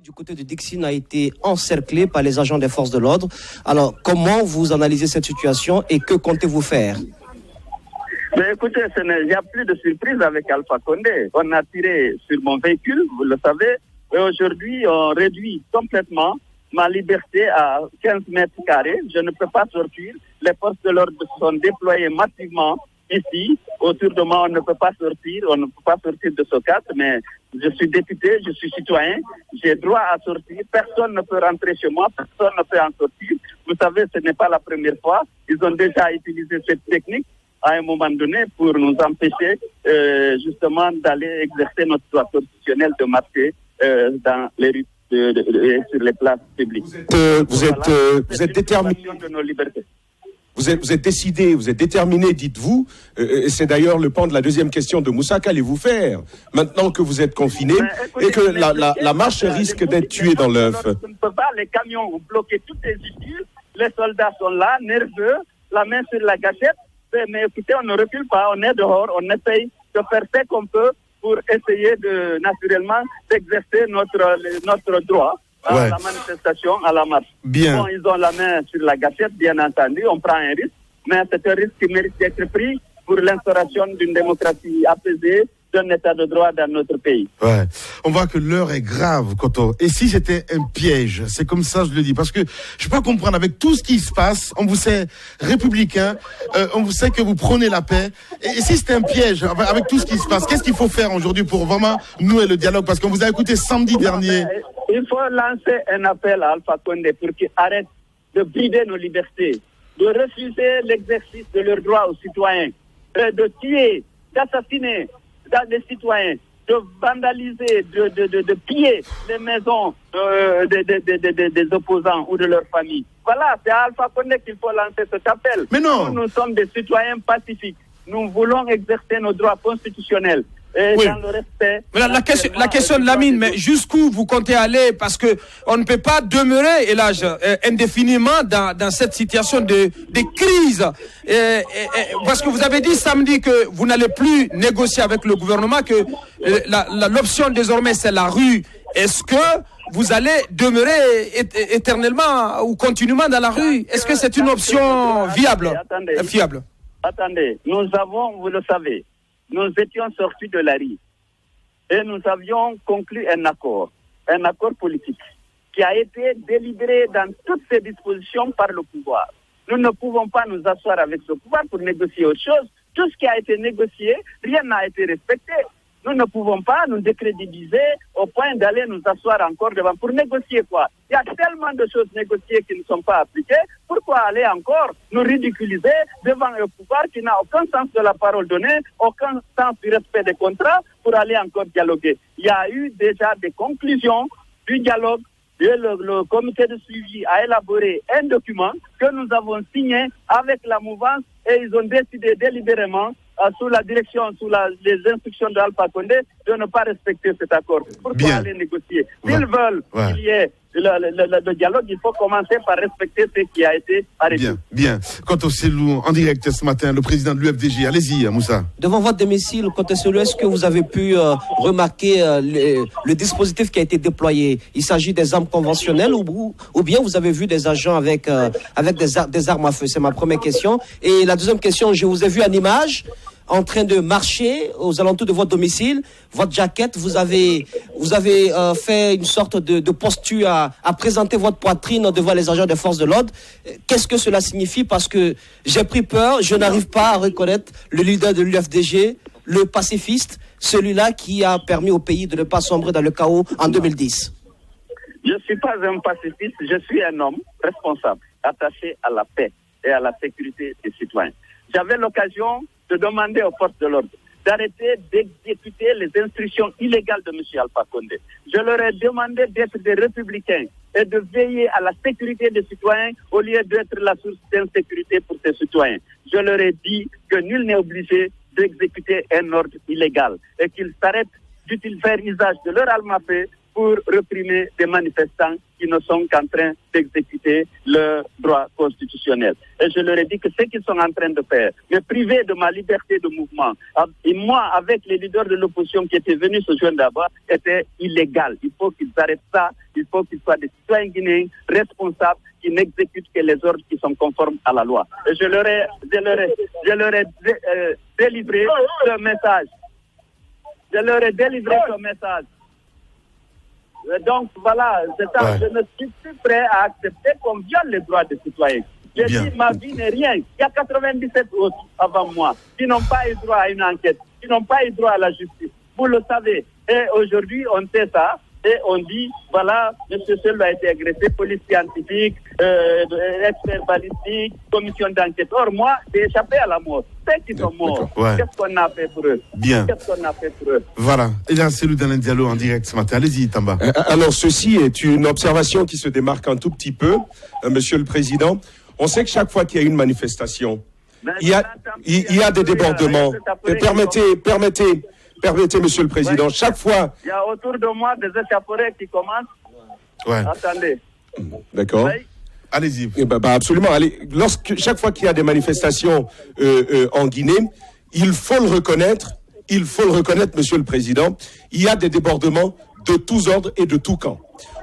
Du côté de Dixine a été encerclé par les agents des forces de l'ordre. Alors, comment vous analysez cette situation et que comptez-vous faire? Mais écoutez, il n'y a plus de surprise avec Alpha Condé. On a tiré sur mon véhicule, vous le savez, et aujourd'hui, on réduit complètement ma liberté à 15 mètres carrés. Je ne peux pas sortir. Les forces de l'ordre sont déployées massivement ici. Autour de moi, on ne peut pas sortir. On ne peut pas sortir de ce cadre, mais je suis député, je suis citoyen. J'ai droit à sortir. Personne ne peut rentrer chez moi. Personne ne peut en sortir. Vous savez, ce n'est pas la première fois. Ils ont déjà utilisé cette technique à un moment donné pour nous empêcher justement d'aller exercer notre droit constitutionnel de marcher dans les rues sur les places publiques. Vous êtes déterminé. De nos libertés. Vous êtes décidé, vous êtes déterminé, dites-vous. Et c'est d'ailleurs le pan de la deuxième question de Moussa. Qu'allez-vous faire maintenant que vous êtes confiné et que la marche risque d'être tuée dans l'œuf? On ne peut pas, les camions ont bloqué toutes les issues. Les soldats sont là, nerveux, la main sur la gâchette. Mais écoutez, on ne recule pas, on est dehors, on essaye de faire ce qu'on peut pour essayer naturellement d'exercer notre droit à la manifestation, à la marche. Bien. Bon, ils ont la main sur la gâchette, bien entendu, on prend un risque, mais c'est un risque qui mérite d'être pris pour l'instauration d'une démocratie apaisée, d'un état de droit dans notre pays. Ouais. On voit que l'heure est grave, Koto. Et si c'était un piège, c'est comme ça je le dis, parce que je peux pas comprendre avec tout ce qui se passe, on vous sait républicain, on vous sait que vous prenez la paix, et si c'était un piège avec tout ce qui se passe, qu'est-ce qu'il faut faire aujourd'hui pour vraiment nouer le dialogue? Parce qu'on vous a écouté samedi dernier. Il faut lancer un appel à Alpha Condé pour qu'il arrête de brider nos libertés, de refuser l'exercice de leurs droits aux citoyens, de tuer, d'assassiner des citoyens, de vandaliser, de piller les maisons des opposants ou de leurs familles. Voilà, c'est à Alpha Condé qu'il faut lancer cet appel. Mais non. Nous sommes des citoyens pacifiques. Nous voulons exercer nos droits constitutionnels. Et oui. dans le respect. Mais la question de Lamine, mais jusqu'où vous comptez aller? Parce que on ne peut pas demeurer, Elhadj, indéfiniment dans cette situation de crise. Parce que vous avez dit samedi que vous n'allez plus négocier avec le gouvernement, que l'option désormais c'est la rue. Est-ce que vous allez demeurer éternellement ou continuellement dans la rue? Est-ce que c'est une option fiable? Attendez, nous avons, vous le savez, nous étions sortis de la rue et nous avions conclu un accord politique qui a été délibéré dans toutes ses dispositions par le pouvoir. Nous ne pouvons pas nous asseoir avec ce pouvoir pour négocier autre chose. Tout ce qui a été négocié, rien n'a été respecté. Nous ne pouvons pas nous décrédibiliser au point d'aller nous asseoir encore devant. Pour négocier quoi? Il y a tellement de choses négociées qui ne sont pas appliquées. Pourquoi aller encore nous ridiculiser devant un pouvoir qui n'a aucun sens de la parole donnée, aucun sens du respect des contrats pour aller encore dialoguer? Il y a eu déjà des conclusions du dialogue. Et le comité de suivi a élaboré un document que nous avons signé avec la mouvance et ils ont décidé délibérément sous la direction, les instructions d'Alpha Condé, de ne pas respecter cet accord. Pourquoi aller négocier? S'ils veulent qu'il y ait le dialogue, il faut commencer par respecter ce qui a été arrêté. Bien. Koto Selou, en direct ce matin, le président de l'UFDG. Allez-y, Moussa. Devant votre domicile, Koto Selou, est-ce que vous avez pu remarquer le dispositif qui a été déployé? Il s'agit des armes conventionnelles ou bien vous avez vu des agents avec des armes à feu? C'est ma première question. Et la deuxième question, je vous ai vu en image en train de marcher aux alentours de votre domicile, votre jaquette, vous avez fait une sorte de posture à présenter votre poitrine devant les agents des forces de l'ordre. Qu'est-ce que cela signifie? Parce que j'ai pris peur, je n'arrive pas à reconnaître le leader de l'UFDG, le pacifiste, celui-là qui a permis au pays de ne pas sombrer dans le chaos en 2010. Je ne suis pas un pacifiste, je suis un homme responsable, attaché à la paix et à la sécurité des citoyens. J'avais l'occasion de demander aux forces de l'ordre d'arrêter d'exécuter les instructions illégales de M. Alpha Condé. Je leur ai demandé d'être des républicains et de veiller à la sécurité des citoyens au lieu d'être la source d'insécurité pour ces citoyens. Je leur ai dit que nul n'est obligé d'exécuter un ordre illégal et qu'ils s'arrêtent d'utiliser faire usage de leur arme à feu pour réprimer des manifestants qui ne sont qu'en train d'exécuter leurs droits constitutionnels. Et je leur ai dit que ce qu'ils sont en train de faire, me priver de ma liberté de mouvement, et moi, avec les leaders de l'opposition qui étaient venus se joindre là-bas, était illégal. Il faut qu'ils arrêtent ça, il faut qu'ils soient des citoyens guinéens responsables qui n'exécutent que les ordres qui sont conformes à la loi. Et je leur ai délivré ce message. Je leur ai délivré ce message. Donc voilà, je ne suis plus prêt à accepter qu'on viole les droits des citoyens. J'ai dit, ma vie n'est rien. Il y a 97 autres avant moi qui n'ont pas eu droit à une enquête, qui n'ont pas eu droit à la justice. Vous le savez. Et aujourd'hui, on sait ça. Et on dit, voilà, M. Seul a été agressé, police scientifique, expert balistique, commission d'enquête. Or, moi, j'ai échappé à la mort. Ceux qui sont morts, qu'est-ce qu'on a fait pour eux? Qu'est-ce qu'on a fait pour eux? Voilà. Et là, c'est dans un dialogue en direct ce matin. Allez-y, Tamba. Alors, ceci est une observation qui se démarque un tout petit peu, Monsieur le Président. On sait que chaque fois qu'il y a une manifestation, il y a des débordements. Permettez, Monsieur le Président, chaque fois... Il y a autour de moi des échappées qui commencent. Attendez. D'accord. Allez-y. Absolument. Allez, chaque fois qu'il y a des manifestations en Guinée, il faut le reconnaître, Monsieur le Président, il y a des débordements de tous ordres et de tous camps.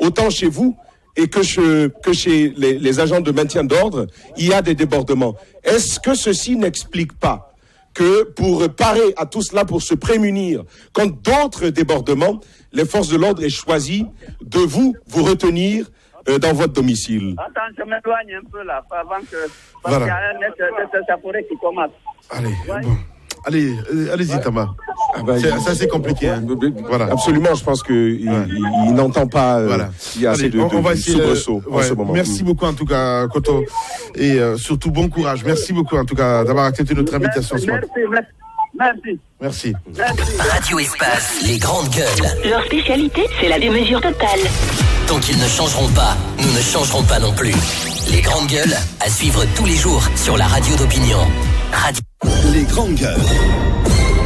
Autant chez vous et que chez les agents de maintien d'ordre, il y a des débordements. Est-ce que ceci n'explique pas que pour parer à tout cela, pour se prémunir contre d'autres débordements, les forces de l'ordre aient choisi de vous retenir dans votre domicile? Attends, je m'éloigne un peu là, avant que... Parce qu'il y a un échappé qui commence. Allez, bon. Allez-y, Tamba. Ça, c'est compliqué. Hein. Voilà. Absolument, je pense qu'il n'entend pas. Il y a assez de soubresauts en ce moment. Merci beaucoup, en tout cas, Koto. Et surtout, bon courage. Merci beaucoup, en tout cas, d'avoir accepté notre invitation ce matin. Merci. Radio Espace, les grandes gueules. Leur spécialité, c'est la démesure totale. Tant qu'ils ne changeront pas, nous ne changerons pas non plus. Les grandes gueules, à suivre tous les jours sur la radio d'opinion. Les grandes gueules.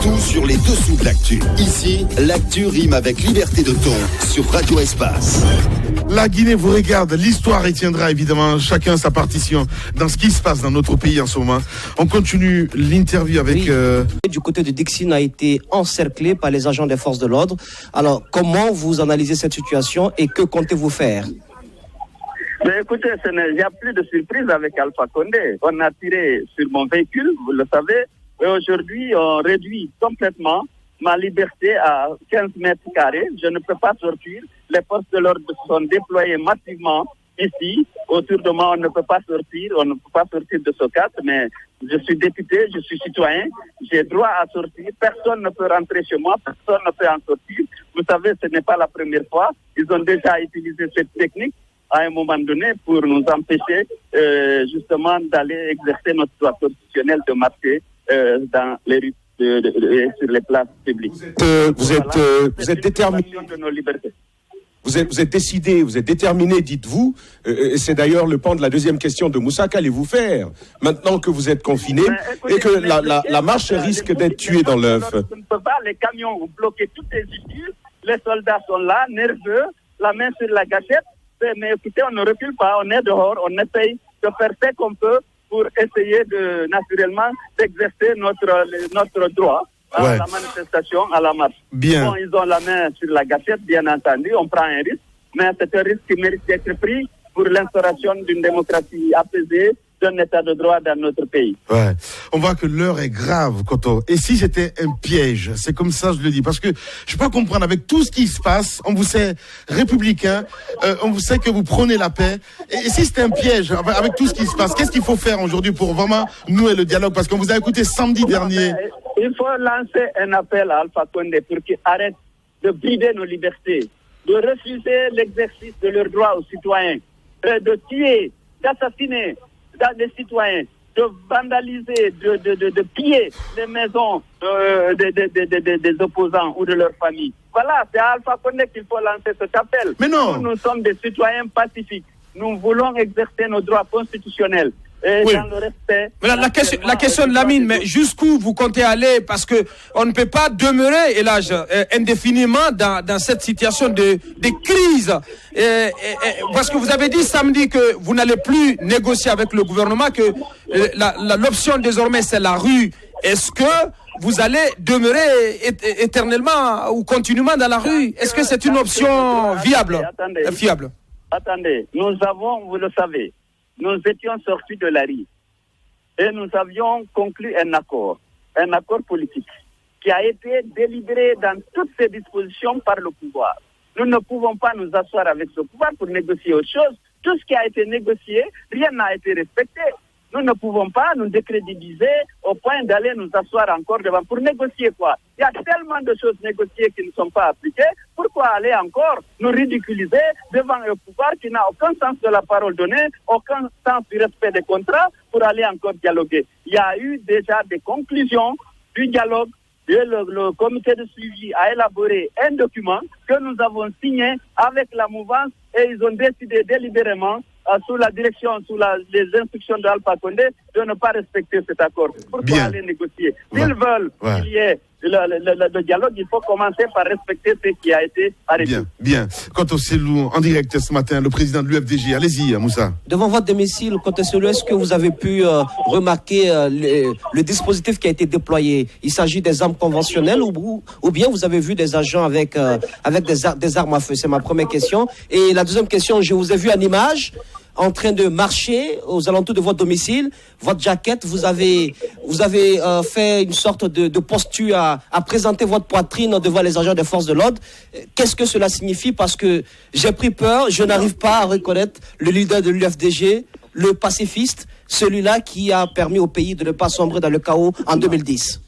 Tout sur les dessous de l'actu. Ici, l'actu rime avec liberté de ton sur Radio Espace. La Guinée vous regarde, l'histoire retiendra évidemment chacun sa partition dans ce qui se passe dans notre pays en ce moment. On continue l'interview avec... Du côté de Dixine a été encerclé par les agents des forces de l'ordre. Alors, comment vous analysez cette situation et que comptez-vous faire? Mais écoutez, il n'y a plus de surprise avec Alpha Condé. On a tiré sur mon véhicule, vous le savez, et aujourd'hui, on réduit complètement ma liberté à 15 mètres carrés. Je ne peux pas sortir. Les forces de l'ordre sont déployées massivement ici. Autour de moi, on ne peut pas sortir. On ne peut pas sortir de ce cadre, mais je suis député, je suis citoyen. J'ai droit à sortir. Personne ne peut rentrer chez moi. Personne ne peut en sortir. Vous savez, ce n'est pas la première fois. Ils ont déjà utilisé cette technique à un moment donné pour nous empêcher justement d'aller exercer notre droit constitutionnel de marcher dans les rues sur les places publiques. Vous êtes déterminé. De nos libertés. Vous êtes décidé, vous êtes déterminé, dites-vous. C'est d'ailleurs le pan de la deuxième question de Moussa. Qu'allez-vous faire maintenant que vous êtes confiné et que la marche risque d'être tuée dans l'œuf? On ne peut pas, les camions ont bloqué toutes les issues. Les soldats sont là, nerveux, la main sur la gâchette. Mais écoutez, on ne recule pas, on est dehors, on essaye de faire ce qu'on peut pour essayer naturellement d'exercer notre droit à la manifestation, à la marche. Bien. Bon, ils ont la main sur la gâchette, bien entendu, on prend un risque, mais c'est un risque qui mérite d'être pris pour l'instauration d'une démocratie apaisée, d'un état de droit dans notre pays. Ouais. On voit que l'heure est grave, Koto. Et si c'était un piège, c'est comme ça je le dis, parce que je peux pas comprendre avec tout ce qui se passe, on vous sait républicain, on vous sait que vous prenez la paix. Et si c'était un piège, avec tout ce qui se passe, qu'est-ce qu'il faut faire aujourd'hui pour vraiment nouer le dialogue? Parce qu'on vous a écouté samedi dernier. Il faut lancer un appel à Alpha Condé pour qu'il arrête de brider nos libertés, de refuser l'exercice de leurs droits aux citoyens, de tuer, d'assassiner des citoyens, de vandaliser, de piller les maisons des opposants ou de leurs familles. Voilà, c'est à Alpha Condé qu'il faut lancer cet appel. Mais non. Nous sommes des citoyens pacifiques. Nous voulons exercer nos droits constitutionnels. et dans le respect. Mais la question de Lamine, mais jusqu'où vous comptez aller? Parce que on ne peut pas demeurer, Elhadj, indéfiniment dans cette situation de crise. Parce que vous avez dit samedi que vous n'allez plus négocier avec le gouvernement, que l'option désormais c'est la rue. Est-ce que vous allez demeurer éternellement ou continuellement dans la rue? Est-ce que c'est une option viable, fiable? Attendez, nous avons, vous le savez, nous étions sortis de la rue et nous avions conclu un accord politique qui a été délibéré dans toutes ses dispositions par le pouvoir. Nous ne pouvons pas nous asseoir avec ce pouvoir pour négocier autre chose. Tout ce qui a été négocié, rien n'a été respecté. Nous ne pouvons pas nous décrédibiliser au point d'aller nous asseoir encore devant. Pour négocier quoi? Il y a tellement de choses négociées qui ne sont pas appliquées. Pourquoi aller encore nous ridiculiser devant un pouvoir qui n'a aucun sens de la parole donnée, aucun sens du respect des contrats pour aller encore dialoguer? Il y a eu déjà des conclusions du dialogue. Le comité de suivi a élaboré un document que nous avons signé avec la mouvance et ils ont décidé délibérément sous la direction, les instructions d'Alpha Condé, de ne pas respecter cet accord. Pourquoi aller négocier? S'ils veulent qu'il y ait le dialogue, il faut commencer par respecter ce qui a été arrêté. Bien. Quant au Selou, en direct ce matin, le président de l'UFDG, allez-y, Moussa. Devant votre domicile, quant au Selou, est-ce que vous avez pu remarquer le dispositif qui a été déployé? Il s'agit des armes conventionnelles ou bien vous avez vu des agents avec des armes à feu? C'est ma première question. Et la deuxième question, je vous ai vu en image en train de marcher aux alentours de votre domicile, votre jaquette, vous avez fait une sorte de posture à présenter votre poitrine devant les agents des forces de l'ordre. Qu'est-ce que cela signifie? Parce que j'ai pris peur, je n'arrive pas à reconnaître le leader de l'UFDG, le pacifiste, celui-là qui a permis au pays de ne pas sombrer dans le chaos en 2010.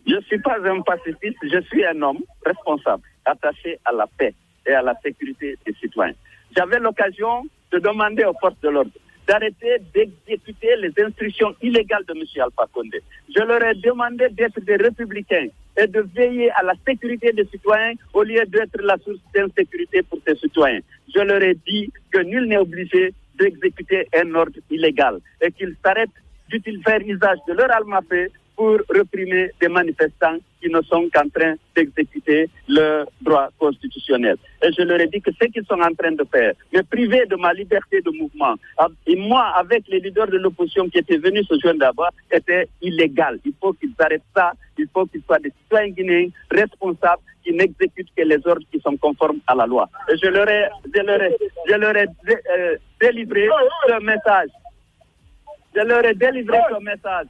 Je ne suis pas un pacifiste, je suis un homme responsable, attaché à la paix et à la sécurité des citoyens. J'avais l'occasion de demander aux forces de l'ordre d'arrêter d'exécuter les instructions illégales de M. Alpha Condé. Je leur ai demandé d'être des républicains et de veiller à la sécurité des citoyens au lieu d'être la source d'insécurité pour ces citoyens. Je leur ai dit que nul n'est obligé d'exécuter un ordre illégal et qu'ils s'arrêtent d'utiliser faire usage de leur arme à feu pour réprimer des manifestants qui ne sont qu'en train d'exécuter leur droit constitutionnel. Et je leur ai dit que ce qu'ils sont en train de faire, me priver de ma liberté de mouvement, et moi, avec les leaders de l'opposition qui étaient venus se joindre là-bas, était illégal. Il faut qu'ils arrêtent ça, il faut qu'ils soient des citoyens guinéens responsables qui n'exécutent que les ordres qui sont conformes à la loi. Et je leur ai délivré ce message. Je leur ai délivré ce message.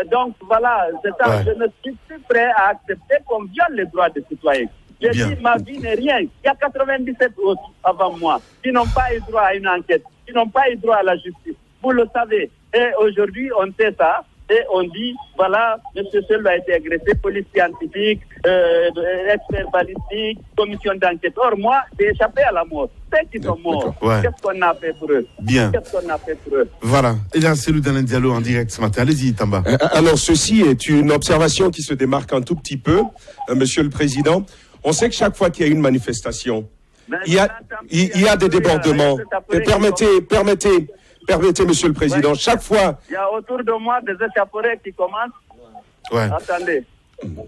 Donc voilà, je ne suis plus prêt à accepter qu'on viole les droits des citoyens. J'ai dit, ma vie n'est rien. Il y a 97 autres avant moi qui n'ont pas eu droit à une enquête, qui n'ont pas eu droit à la justice. Vous le savez. Et aujourd'hui, on sait ça. Et on dit, voilà, M. Selou a été agressé, police scientifique, expert balistique, commission d'enquête. Or, moi, j'ai échappé à la mort. Ceux qui sont morts, qu'est-ce qu'on a fait pour eux? Qu'est-ce qu'on a fait pour eux? Voilà. Il y a Selou dans un dialogue en direct ce matin. Allez-y, Tamba. Alors, ceci est une observation qui se démarque un tout petit peu, Monsieur le Président. On sait que chaque fois qu'il y a une manifestation, il y a des débordements. Permettez, Monsieur le Président, chaque fois... Il y a autour de moi des échappées qui commencent. Attendez.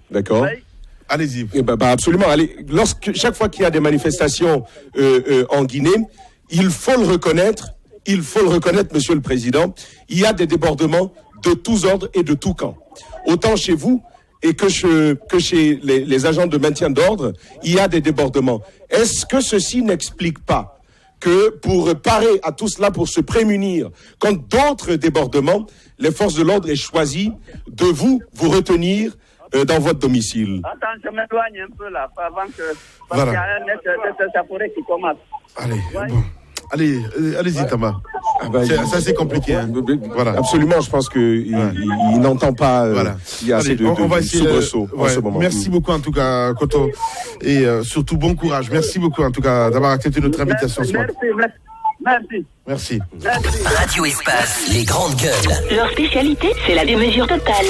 D'accord. Oui. Allez-y. Absolument. Allez, chaque fois qu'il y a des manifestations en Guinée, il faut le reconnaître, Monsieur le Président, il y a des débordements de tous ordres et de tous camps. Autant chez vous et que chez les agents de maintien d'ordre, il y a des débordements. Est-ce que ceci n'explique pas que pour parer à tout cela, pour se prémunir contre d'autres débordements, les forces de l'ordre aient choisi de vous retenir dans votre domicile? Attends, je m'éloigne un peu là, avant que... Parce qu'il y a un échappé qui commence. Allez, bon. Allez-y, Tamba. Ça, c'est compliqué. Hein. Voilà. Absolument, je pense qu'il il n'entend pas. Il y a assez de soubresauts en ce moment. Merci beaucoup, en tout cas, Koto. Et surtout, bon courage. Merci beaucoup, en tout cas, d'avoir accepté notre invitation ce matin. Merci. Radio Espace, les grandes gueules. Leur spécialité, c'est la démesure totale.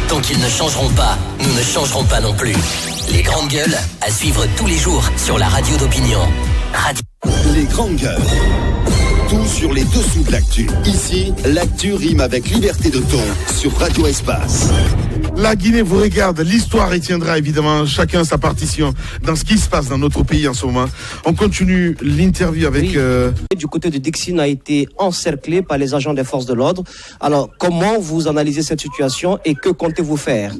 Tant qu'ils ne changeront pas, nous ne changerons pas non plus. Les grandes gueules, à suivre tous les jours sur la radio d'opinion. Les grandes gueules. Tout sur les dessous de l'actu. Ici, l'actu rime avec liberté de ton sur Radio Espace. La Guinée vous regarde, l'histoire retiendra évidemment chacun sa partition dans ce qui se passe dans notre pays en ce moment. On continue l'interview avec... Du côté de Dixine a été encerclé par les agents des forces de l'ordre. Alors, comment vous analysez cette situation et que comptez-vous faire?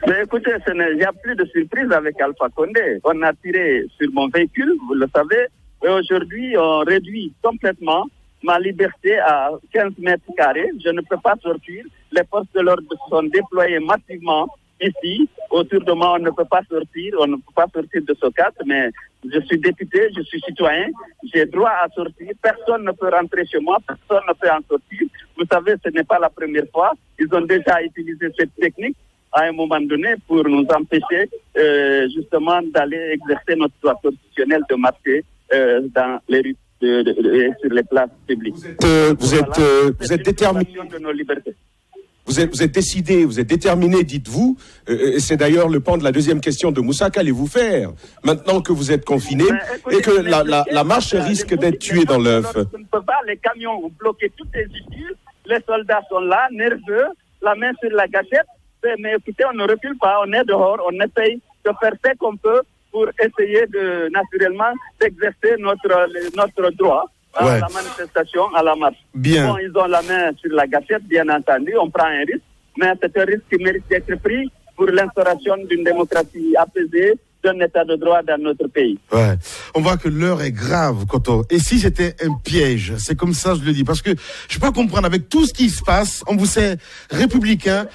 Mais écoutez, il n'y a plus de surprise avec Alpha Condé. On a tiré sur mon véhicule, vous le savez, et aujourd'hui on réduit complètement ma liberté à 15 mètres carrés. Je ne peux pas sortir. Les forces de l'ordre sont déployées massivement ici. Autour de moi, on ne peut pas sortir. On ne peut pas sortir de ce cadre, mais je suis député, je suis citoyen. J'ai droit à sortir. Personne ne peut rentrer chez moi. Personne ne peut en sortir. Vous savez, ce n'est pas la première fois. Ils ont déjà utilisé cette technique à un moment donné pour nous empêcher justement d'aller exercer notre droit constitutionnel de marcher dans les rues. Sur les places publiques. Vous êtes déterminé. Vous êtes décidé, vous êtes déterminé, dites-vous. Et c'est d'ailleurs le pan de la deuxième question de Moussa. Qu'allez-vous faire maintenant que vous êtes confiné et que la marche risque d'être tuée dans l'œuf? On ne peut pas, les camions ont bloqué toutes les issues. Les soldats sont là, nerveux, la main sur la gâchette. Mais écoutez, on ne recule pas, on est dehors, on essaye de faire ce qu'on peut pour essayer naturellement d'exercer notre droit à la manifestation, à la marche. Bien. Bon, ils ont la main sur la gâchette, bien entendu, on prend un risque, mais c'est un risque qui mérite d'être pris pour l'instauration d'une démocratie apaisée, d'un état de droit dans notre pays. Ouais. On voit que l'heure est grave, Koto. Et si c'était un piège, c'est comme ça, je le dis, parce que je peux pas comprendre avec tout ce qui se passe. On vous sait républicain,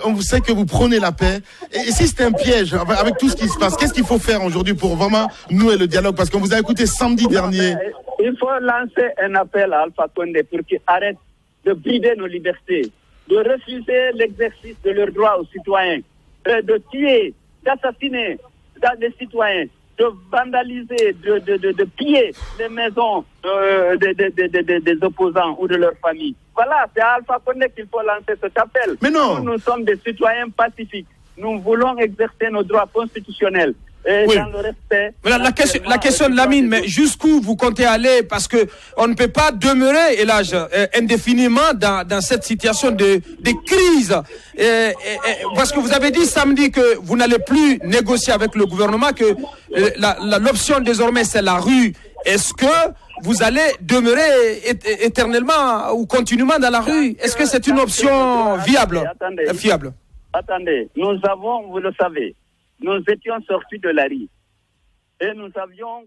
on vous sait que vous prenez la paix. Et si c'était un piège, avec tout ce qui se passe, qu'est-ce qu'il faut faire aujourd'hui pour vraiment nouer le dialogue? Parce qu'on vous a écouté samedi dernier. Il faut lancer un appel à Alpha Condé pour qu'il arrête de brider nos libertés, de refuser l'exercice de leurs droits aux citoyens, de tuer, d'assassiner des citoyens, de vandaliser, de piller les maisons des opposants ou de leurs familles. Voilà, c'est à Alpha Condé qu'il faut lancer cet appel. Mais non. Nous sommes des citoyens pacifiques. Nous voulons exercer nos droits constitutionnels. Et dans le respect. Mais la question de Lamine, mais jusqu'où vous comptez aller? Parce que on ne peut pas demeurer, Elhadj, indéfiniment dans cette situation de crise. Parce que vous avez dit samedi que vous n'allez plus négocier avec le gouvernement, que l'option désormais c'est la rue. Est-ce que vous allez demeurer éternellement ou continuellement dans la rue? Est-ce que c'est une option viable, fiable? Attendez, nous avons, vous le savez, nous étions sortis de la rue et nous avions